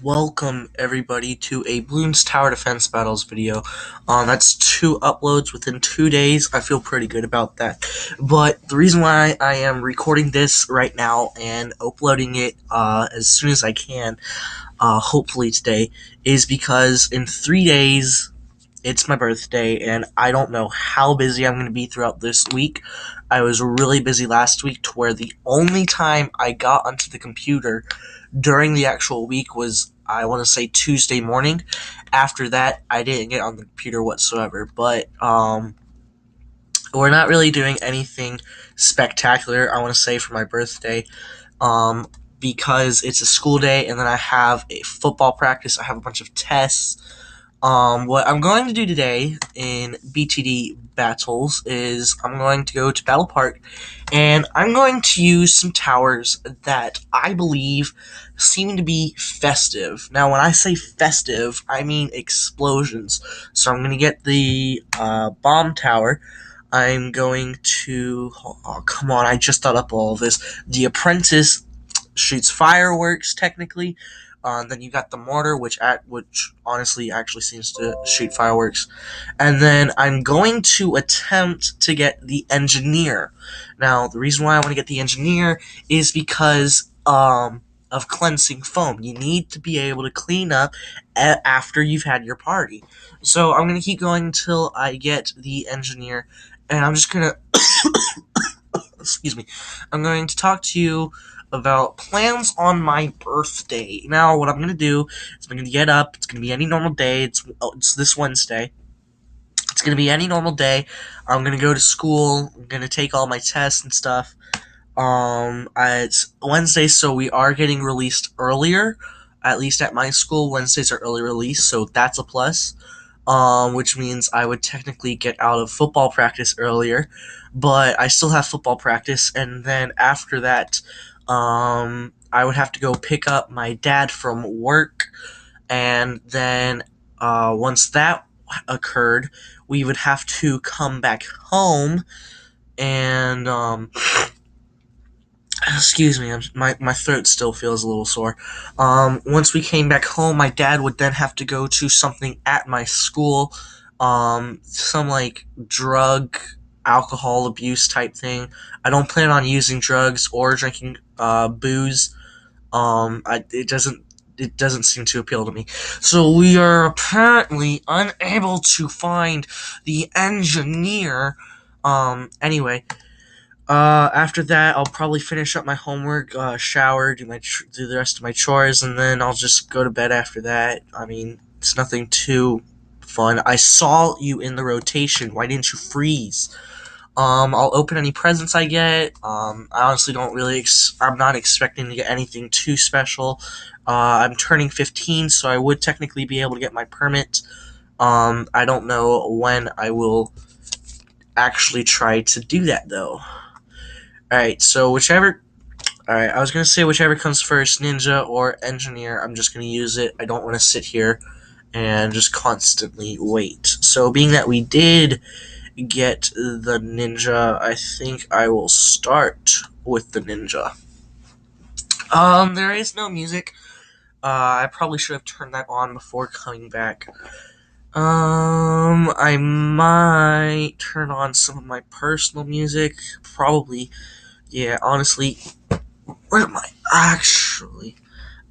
Welcome everybody to a Bloons Tower Defense Battles video. That's 2 uploads within 2 days. I feel pretty good about that. But the reason why I am recording this right now and uploading it as soon as I can, hopefully today, is because in 3 days it's my birthday, and I don't know how busy I'm going to be throughout this week. I was really busy last week to where the only time I got onto the computer during the actual week was, I want to say, Tuesday morning. After that, I didn't get on the computer whatsoever. But we're not really doing anything spectacular, I want to say, for my birthday. Because it's a school day, and then I have a football practice. I have a bunch of tests. What I'm going to do today in BTD battles is I'm going to go to Battle Park, and I'm going to use some towers that I believe seem to be festive. Now, when I say festive, I mean explosions. So I'm going to get the bomb tower. I'm going to... Oh, come on, I just thought up all of this. The Apprentice shoots fireworks, technically. Then you got the mortar, which honestly actually seems to shoot fireworks. And then I'm going to attempt to get the engineer. Now, the reason why I want to get the engineer is because of cleansing foam. You need to be able to clean up after you've had your party. So I'm going to keep going until I get the engineer. And I'm just going to... excuse me. I'm going to talk to you about plans on my birthday. Now, what I'm going to do is I'm going to get up. It's going to be any normal day. It's this Wednesday. It's going to be any normal day. I'm going to go to school. I'm going to take all my tests and stuff. It's Wednesday, so we are getting released earlier. At least at my school, Wednesdays are early release, so that's a plus. Which means I would technically get out of football practice earlier, but I still have football practice, and then after that, I would have to go pick up my dad from work, and then, once that occurred, we would have to come back home, and, excuse me, my throat still feels a little sore. Once we came back home, my dad would then have to go to something at my school, some, like, drug, alcohol abuse type thing. I don't plan on using drugs or drinking, booze. It doesn't seem to appeal to me. So we are apparently unable to find the engineer. Anyway, after that, I'll probably finish up my homework, shower, do the rest of my chores, and then I'll just go to bed after that. I mean, it's nothing too fun. I saw you in the rotation. Why didn't you freeze? I'll open any presents I get. I honestly don't really. I'm not expecting to get anything too special. I'm turning 15, so I would technically be able to get my permit. I don't know when I will actually try to do that, though. Alright, so whichever... Alright, I was going to say whichever comes first, ninja or engineer, I'm just going to use it. I don't want to sit here and just constantly wait. So being that we did get the ninja, I think I will start with the ninja. There is no music. I probably should have turned that on before coming back. I might turn on some of my personal music. Probably. Yeah, honestly, where am I? Actually,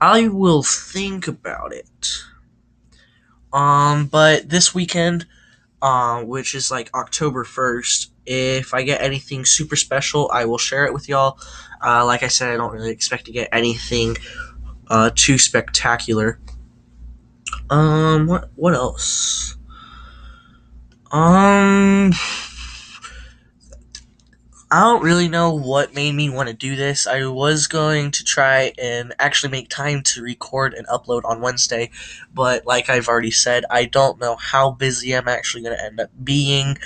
I will think about it. But this weekend, which is like October 1st, if I get anything super special, I will share it with y'all. Like I said, I don't really expect to get anything, too spectacular. What else? I don't really know what made me want to do this. I was going to try and actually make time to record and upload on Wednesday, but like I've already said, I don't know how busy I'm actually going to end up being,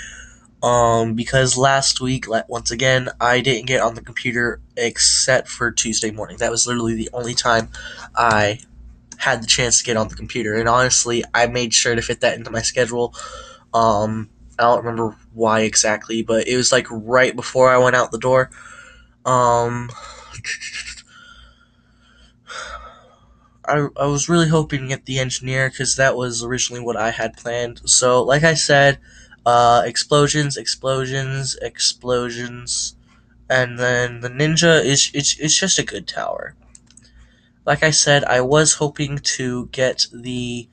because last week, once again, I didn't get on the computer except for Tuesday morning. That was literally the only time I had the chance to get on the computer, and honestly, I made sure to fit that into my schedule. I don't remember why exactly, but it was like right before I went out the door. Um, I was really hoping to get the engineer because that was originally what I had planned. So, like I said, explosions, explosions, explosions, and then the ninja is it's just a good tower. Like I said, I was hoping to get the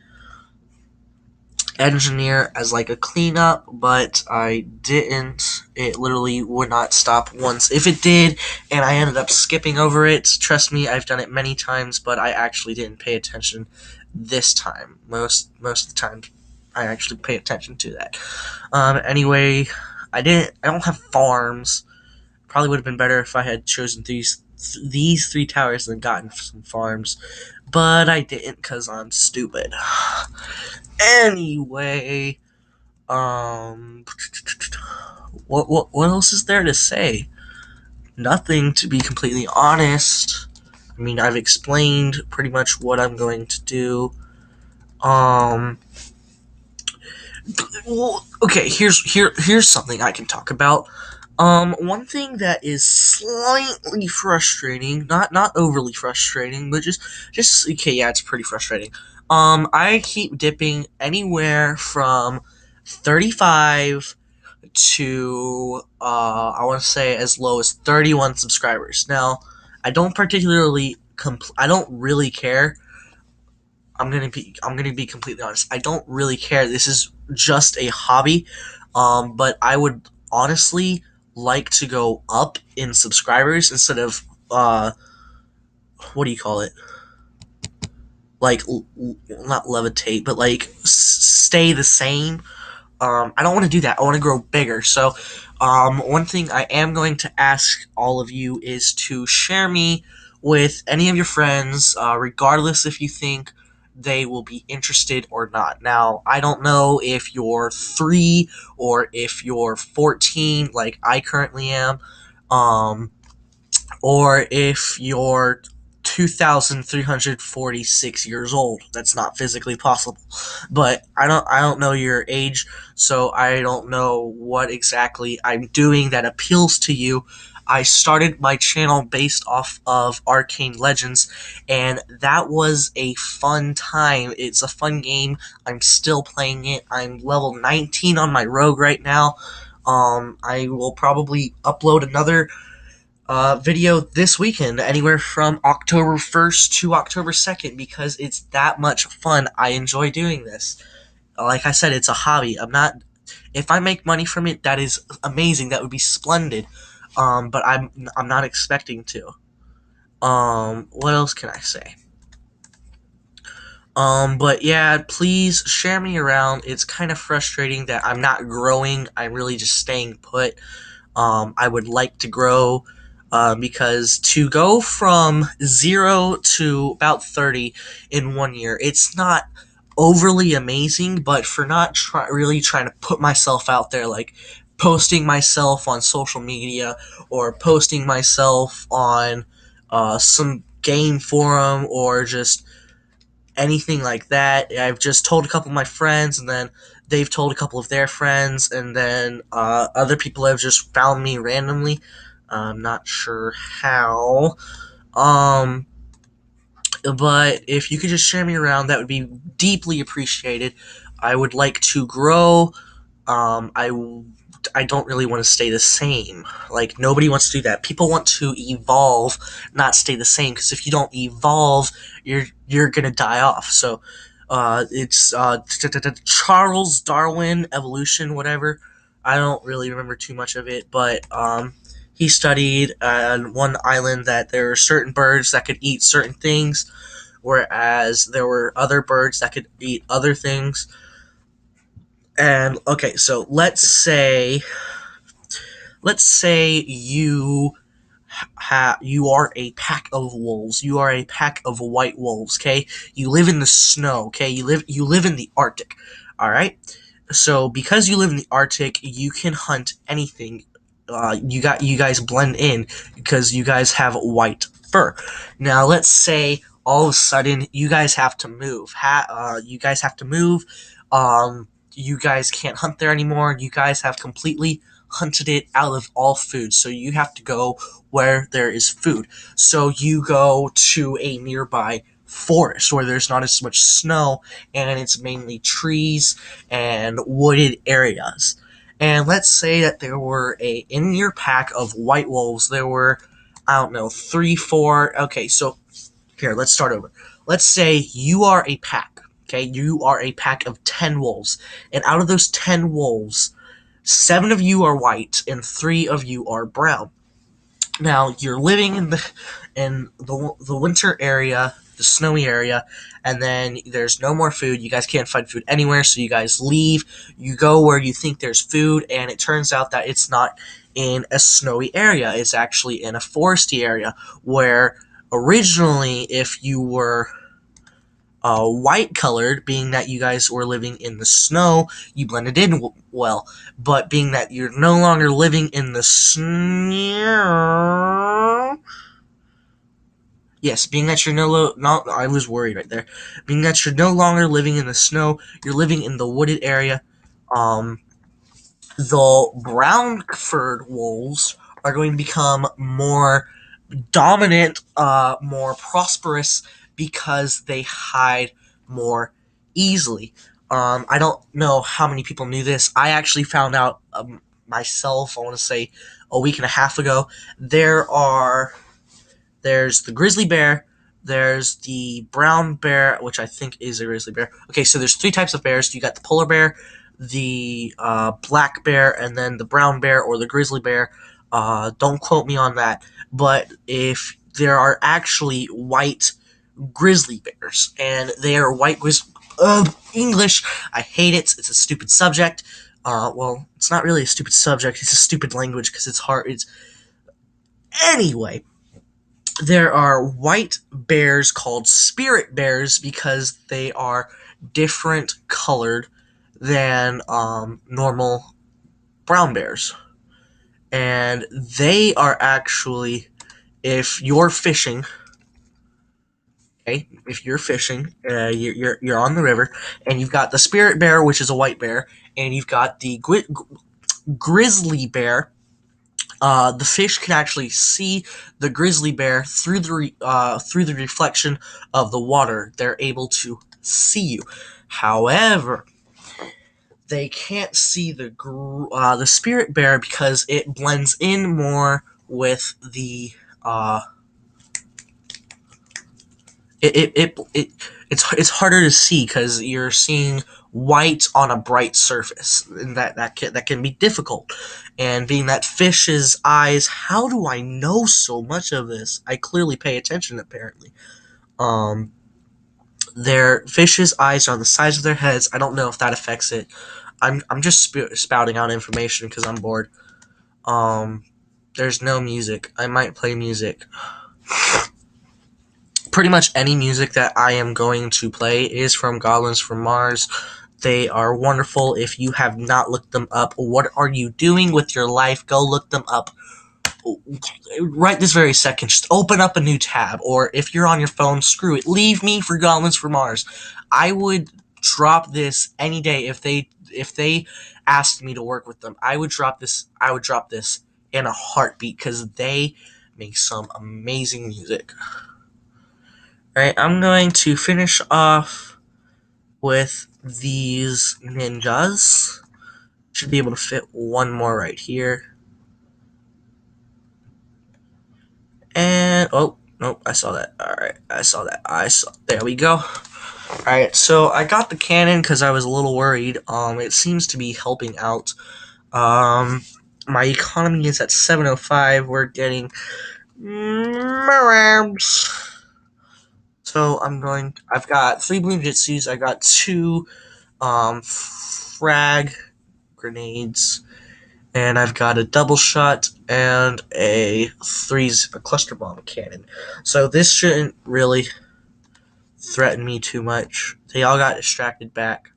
engineer as like a cleanup, but I didn't. It literally would not stop once. If it did, and I ended up skipping over it, trust me, I've done it many times, but I actually didn't pay attention this time. Most of the time, I actually pay attention to that. Anyway, I didn't. I don't have farms. Probably would have been better if I had chosen these three towers and gotten some farms, but I didn't because I'm stupid. Anyway, um, what else is there to say? Nothing, to be completely honest. I mean, I've explained pretty much what I'm going to do. Um, well, okay, here's something I can talk about. One thing that is slightly frustrating, not overly frustrating, but just okay, yeah, it's pretty frustrating. I keep dipping anywhere from 35 to I want to say as low as 31 subscribers. Now, I don't really care. I'm gonna be completely honest. I don't really care. This is just a hobby. But I would honestly like to go up in subscribers instead of what do you call it? Like not levitate, but like stay the same. I don't want to do that. I want to grow bigger. So, one thing I am going to ask all of you is to share me with any of your friends, regardless if you think they will be interested or not. Now, I don't know if you're 3 or if you're 14, like I currently am, um, or if you're 2,346 years old. That's not physically possible. But I don't know your age, so I don't know what exactly I'm doing that appeals to you. I started my channel based off of Arcane Legends, and that was a fun time. It's a fun game. I'm still playing it. I'm level 19 on my rogue right now. I will probably upload another video this weekend, anywhere from October 1st to October 2nd, because it's that much fun. I enjoy doing this. Like I said, it's a hobby. If I make money from it, that is amazing. That would be splendid. But I'm not expecting to. What else can I say? But yeah, please share me around. It's kind of frustrating that I'm not growing. I'm really just staying put. I would like to grow, because to go from 0 to about 30 in 1 year, it's not overly amazing, but for not really trying to put myself out there, like posting myself on social media or posting myself on some game forum or just anything like that. I've just told a couple of my friends, and then they've told a couple of their friends, and then other people have just found me randomly. I'm not sure how. Um, but if you could just share me around, that would be deeply appreciated. I would like to grow. I don't really want to stay the same. Like, nobody wants to do that. People want to evolve, not stay the same. Because if you don't evolve, you're gonna die off. So, it's Charles Darwin evolution, whatever. I don't really remember too much of it, but he studied on one island that there were certain birds that could eat certain things, whereas there were other birds that could eat other things. And okay, so let's say you are a pack of wolves. You are a pack of white wolves. Okay, you live in the snow. Okay, you live in the Arctic. All right. So because you live in the Arctic, you can hunt anything. You guys blend in because you guys have white fur. Now let's say all of a sudden you guys have to move. You guys have to move. You guys can't hunt there anymore. You guys have completely hunted it out of all food. So you have to go where there is food. So you go to a nearby forest where there's not as much snow and it's mainly trees and wooded areas. And let's say that there were in your pack of white wolves, there were, I don't know, three, four. Okay, so here, let's start over. Let's say you are a pack. Okay, you are a pack of 10 wolves. And out of those 10 wolves, 7 of you are white and 3 of you are brown. Now, you're living in the winter area, the snowy area, and then there's no more food. You guys can't find food anywhere, so you guys leave. You go where you think there's food, and it turns out that it's not in a snowy area. It's actually in a foresty area where originally, if you were white colored, being that you guys were living in the snow, you blended in well. But being that you're no longer living in the snow, yes, being that you're no, I was worried right there. Being that you're no longer living in the snow, you're living in the wooded area. Um, the brown furred wolves are going to become more dominant, more prosperous because they hide more easily. I don't know how many people knew this. I actually found out myself, I want to say a week and a half ago. There's the grizzly bear, there's the brown bear, which I think is a grizzly bear. Okay, so there's 3 types of bears. You got the polar bear, the black bear, and then the brown bear or the grizzly bear. Don't quote me on that. But if there are actually white grizzly bears, and they are white English, I hate it. It's a stupid subject. Well, it's not really a stupid subject. It's a stupid language because it's hard. It's anyway. There are white bears called spirit bears because they are different colored than normal brown bears. And they are actually, if you're fishing, okay, if you're fishing, you're on the river, and you've got the spirit bear, which is a white bear, and you've got the grizzly bear. The fish can actually see the grizzly bear through the reflection of the water. They're able to see you. However, they can't see the spirit bear because it blends in more with the it's harder to see because you're seeing white on a bright surface, and that can be difficult. And being that fish's eyes, how do I know so much of this? I clearly pay attention, apparently. Um, their fish's eyes are on the sides of their heads. I don't know if that affects it. I'm just spouting out information because I'm bored. Um, there's no music. I might play music. Pretty much any music that I am going to play is from Goblins from Mars. They are wonderful. If you have not looked them up, what are you doing with your life? Go look them up right this very second. Just open up a new tab, or if you're on your phone, screw it. Leave me for Goblins from Mars. I would drop this any day if they asked me to work with them. I would drop this. I would drop this in a heartbeat because they make some amazing music. Alright, I'm going to finish off with these ninjas. Should be able to fit one more right here. And, oh, nope, I saw that. Alright, there we go. Alright, so I got the cannon because I was a little worried. It seems to be helping out. My economy is at 705. We're getting Marabs. So I've got 3 Bloom Jitsus, I got 2 frag grenades, and I've got a double shot and a cluster bomb cannon. So this shouldn't really threaten me too much. They all got distracted back.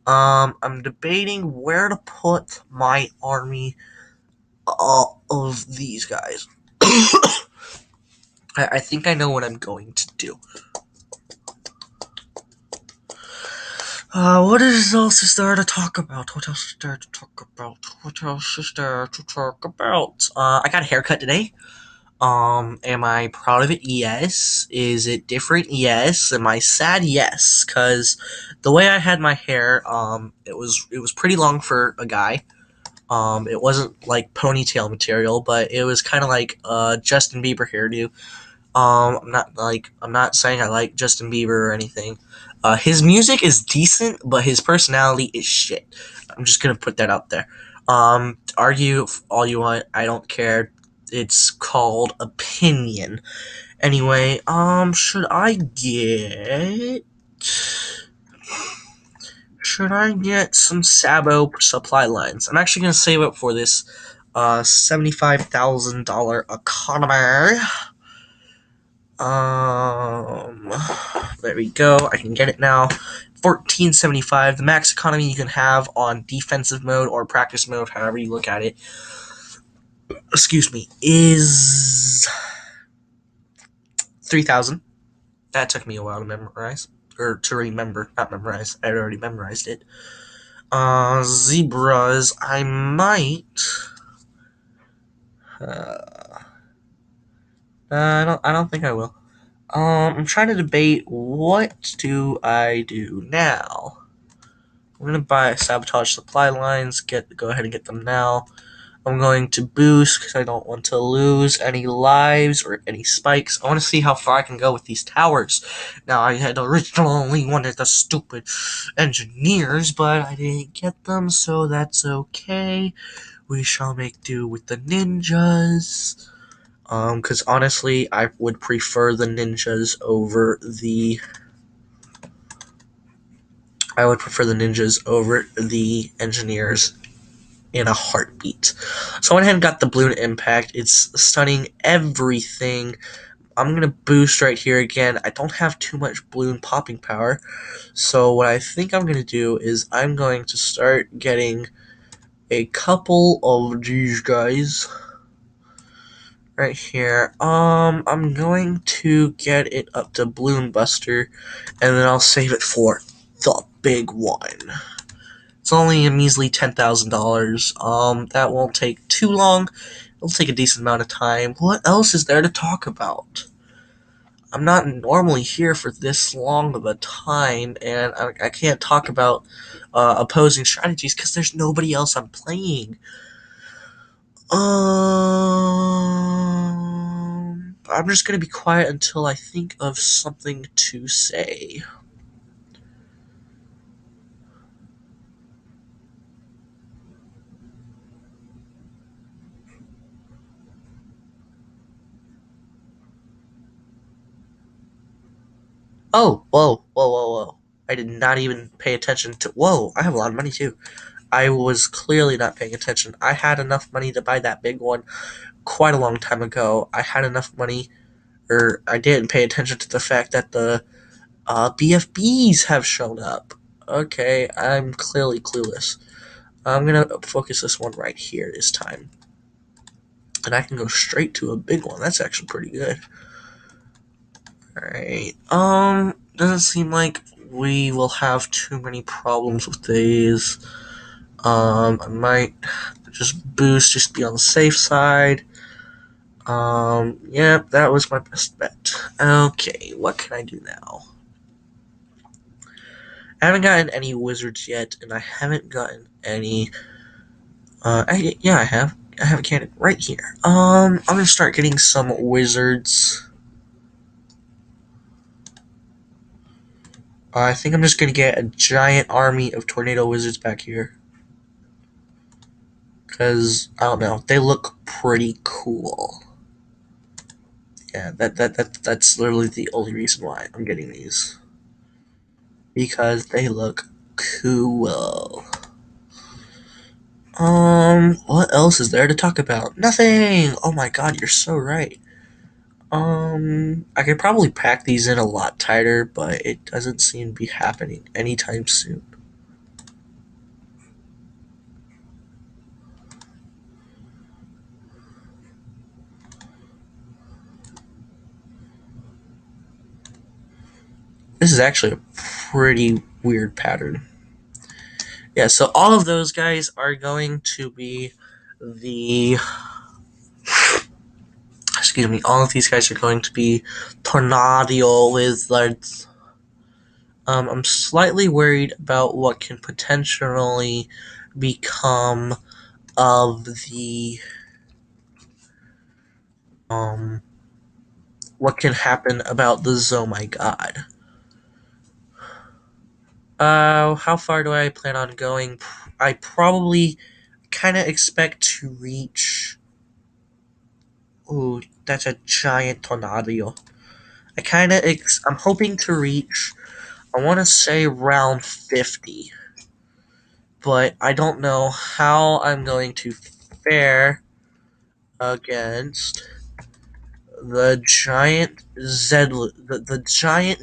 I'm debating where to put my army of these guys. I think I know what I'm going to do. What is else is there to talk about? What else is there to talk about? I got a haircut today. Am I proud of it? Yes. Is it different? Yes. Am I sad? Yes. Cause the way I had my hair, it was pretty long for a guy. It wasn't like ponytail material, but it was kind of like Justin Bieber hairdo. I'm not saying I like Justin Bieber or anything. His music is decent, but his personality is shit. I'm just gonna put that out there. Argue all you want. I don't care. It's called opinion. Anyway, should I get some Sabo supply lines? I'm actually gonna save up for this $75,000 economy. Um, there we go. I can get it now. 1475. The max economy you can have on defensive mode or practice mode, however you look at it. Excuse me, is 3,000. That took me a while to memorize or to remember, not memorize. I already memorized it. Zebras. I might. Uh, I don't think I will. I'm trying to debate what do I do now. I'm gonna buy sabotage supply lines. Go ahead and get them now. I'm going to boost because I don't want to lose any lives or any spikes. I want to see how far I can go with these towers. Now, I had originally wanted the stupid engineers, but I didn't get them, so that's okay. We shall make do with the ninjas. Because honestly, I would prefer the ninjas over the. I would prefer the ninjas over the engineers in a heartbeat. So I went ahead and got the balloon impact. It's stunning everything. I'm going to boost right here again. I don't have too much balloon popping power. So what I think I'm going to do is I'm going to start getting a couple of these guys right here. I'm going to get it up to Balloon Buster, and then I'll save it for the big one. It's only a measly $10,000. That won't take too long. It'll take a decent amount of time. What else is there to talk about? I'm not normally here for this long of a time, and I can't talk about opposing strategies because there's nobody else I'm playing. I'm just gonna be quiet until I think of something to say. Oh, whoa, whoa, whoa, whoa. I did not even pay attention to. Whoa, I have a lot of money too. I was clearly not paying attention. I had enough money to buy that big one quite a long time ago. I had enough money, or I didn't pay attention to the fact that the BFBs have shown up. Okay, I'm clearly clueless. I'm gonna focus this one right here this time. And I can go straight to a big one. That's actually pretty good. Alright. Doesn't seem like we will have too many problems with these. I might just boost, just be on the safe side. Yeah, that was my best bet. Okay, what can I do now? I haven't gotten any wizards yet, and I haven't gotten any. Yeah, I have. I have a cannon right here. I'm gonna start getting some wizards. I think I'm just gonna get a giant army of tornado wizards back here. Because, I don't know, they look pretty cool. Yeah, that's literally the only reason why I'm getting these. Because they look cool. What else is there to talk about? Nothing! Oh my god, you're so right. I could probably pack these in a lot tighter, but it doesn't seem to be happening anytime soon. This is actually a pretty weird pattern. Yeah, so all of those guys are going to be the excuse me, all of these guys are going to be tornado lizards. I'm slightly worried about what can potentially become of the um what can happen about the Oh my god. How far do I plan on going? I probably kind of expect to reach. Ooh, that's a giant tornado. I'm hoping to reach. I want to say round 50, but I don't know how I'm going to fare against the giant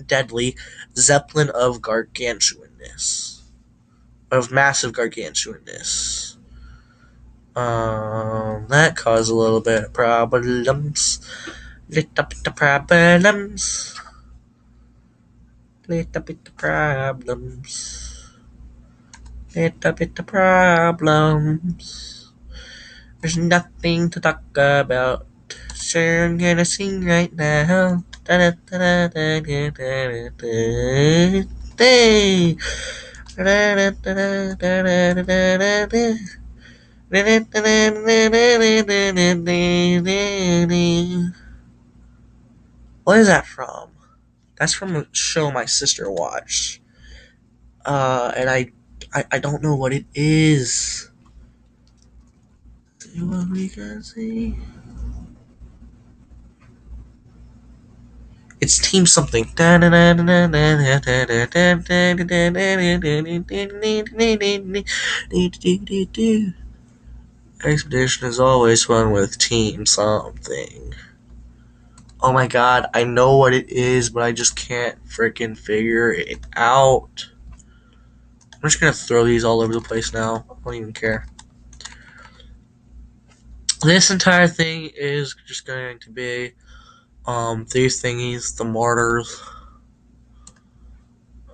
deadly zeppelin of gargantuanness, of massive gargantuanness. That caused a little bit of problems. Little bit of problems. Little bit of problems. Little bit of problems. There's nothing to talk about. So I'm gonna sing right now. Da da da da da da da da. Da da da da da da da. What is that from? That's from a show my sister watched. And I don't know what it is. See what we can see. It's Team something. Expedition is always fun with Team something. Oh my god, I know what it is, but I just can't freaking figure it out. I'm just gonna throw these all over the place now. I don't even care. This entire thing is just going to be these thingies, the mortars.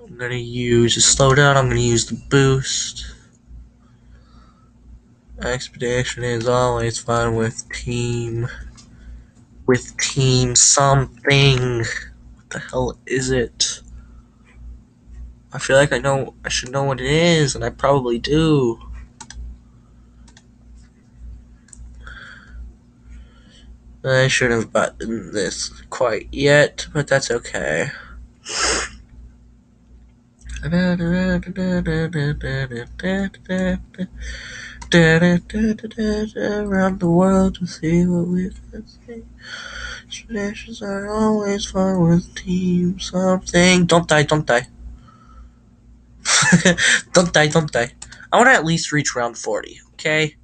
I'm gonna use a slowdown, I'm gonna use the boost. Expedition is always fun with team something. What the hell is it? I feel like I should know what it is, and I probably do. I shouldn't have buttoned this quite yet, but that's okay. Around the world to see what we can see. Traditions are always fun with team something. Don't die, don't die. Don't die, don't die. I want to at least reach round 40, okay?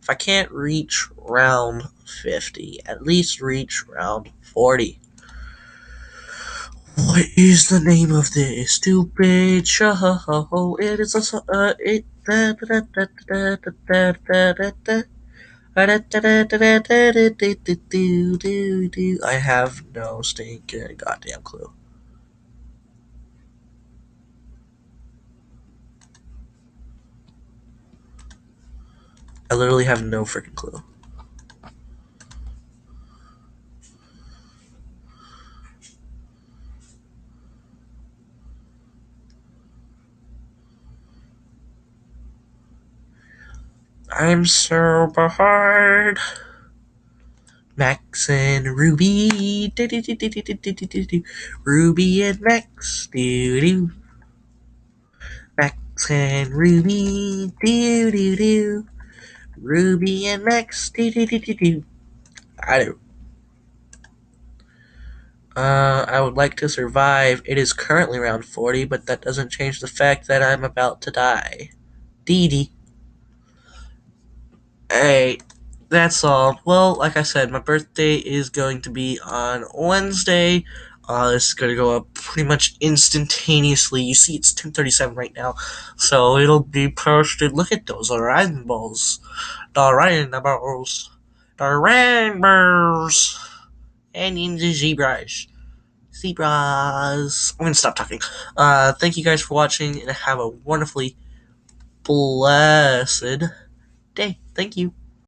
If I can't reach round 50, at least reach round 40. What is the name of this stupid show? It is it. I have no stinking goddamn clue. I literally have no freaking clue. I'm so behind. Max and Ruby. Ruby and Max. Max and Ruby. Ruby and Max. I do. I would like to survive. It is currently round 40, but that doesn't change the fact that I'm about to die. Dee Dee. Hey, that's all. Well, like I said, my birthday is going to be on Wednesday. This is going to go up pretty much instantaneously. You see, it's 10:37 right now, so it'll be posted. Look at those rainbows. The rainbows. The rainbows. And in the zebras. Zebras. I'm going to stop talking. Thank you guys for watching, and have a wonderfully blessed day. Thank you.